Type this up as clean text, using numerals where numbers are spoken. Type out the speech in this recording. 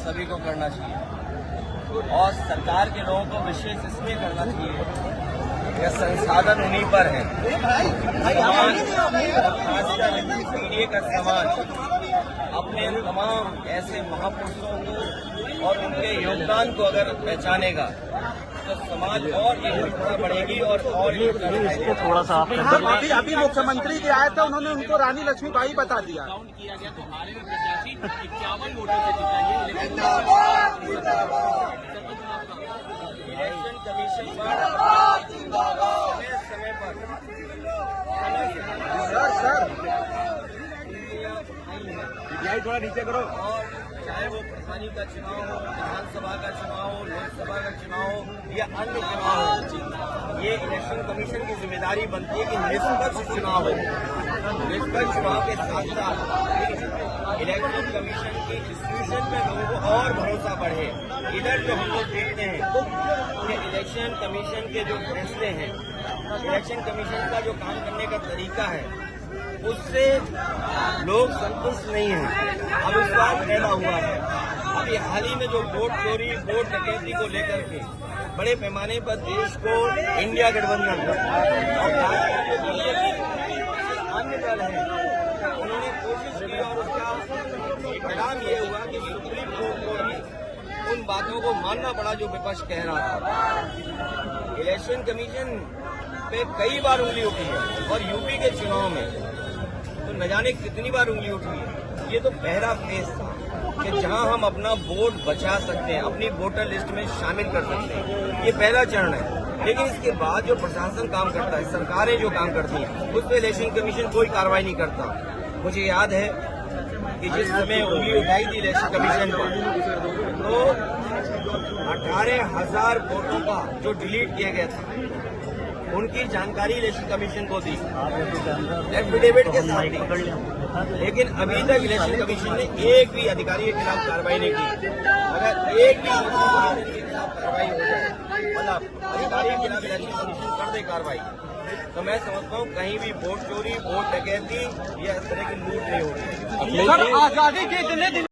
सभी को करना चाहिए और सरकार के लोगों को विशेष इसलिए करना चाहिए कि संसाधन उन्हीं पर है। पीढ़ी का समाज अपने तमाम ऐसे महापुरुषों को और उनके योगदान को अगर पहचानेगा तो समाज और एकता बढ़ेगी और इसको थोड़ा सा आप अभी मुख्यमंत्री जी आए थे, उन्होंने उनको रानी लक्ष्मीबाई बता दिया। किया गया तो हमारे में प्रत्याशी 51 वोटों से जीता। ये इलेक्शन कमीशन पर समय पर थोड़ा नीचे करो। और चाहे वो प्रधानी का चुनाव हो, विधानसभा का चुनाव हो, लोकसभा का चुनाव हो या अन्य चुनाव हो, ये इलेक्शन कमीशन की जिम्मेदारी बनती है कि निष्पक्ष चुनाव हो। निष्पक्ष चुनाव के साथ साथ इलेक्शन कमीशन की इंस्टीट्यूशन में लोगों को और भरोसा बढ़े। इधर जो हम लोग देखते हैं कि इलेक्शन कमीशन के जो फैसले हैं, इलेक्शन कमीशन का जो काम करने का तरीका है, उससे लोग संतुष्ट नहीं हैं, अविश्वास पैदा हुआ है। अभी हाल ही में जो वोट चोरी, वोट डकैती को लेकर के बड़े पैमाने पर देश को इंडिया गठबंधन और अन्य दल हैं, उन्होंने कोशिश की और उसका परिणाम ये हुआ कि सुप्रीम कोर्ट को भी उन बातों को मानना पड़ा जो विपक्ष कह रहा था। इलेक्शन कमीशन पे कई बार उंगली उठी है और यूपी के चुनाव में तो न जाने कितनी बार उंगली उठी है। ये तो पहला फेज था कि जहां हम अपना वोट बचा सकते हैं, अपनी वोटर लिस्ट में शामिल कर सकते हैं, ये पहला चरण है। लेकिन इसके बाद जो प्रशासन काम करता है, सरकारें जो काम करती हैं, उस पर इलेक्शन कमीशन कोई कार्रवाई नहीं करता। मुझे याद है कि जिस समय उंगली उठाई थी इलेक्शन कमीशन पर, तो 18,000 वोटों का जो डिलीट किया गया था, उनकी जानकारी इलेक्शन कमीशन को दी एफिडेविट के साथ दी। लेकिन अभी तक इलेक्शन कमीशन ने एक भी अधिकारी के खिलाफ कार्रवाई नहीं की। अगर एक भी अधिकारी के खिलाफ कार्रवाई हो जाए, मतलब अधिकारी के खिलाफ इलेक्शन कमीशन कर दे कार्रवाई, तो मैं समझता हूँ कहीं भी वोट चोरी, वोट डकैती या इस तरह की लूट नहीं होगी। आजादी के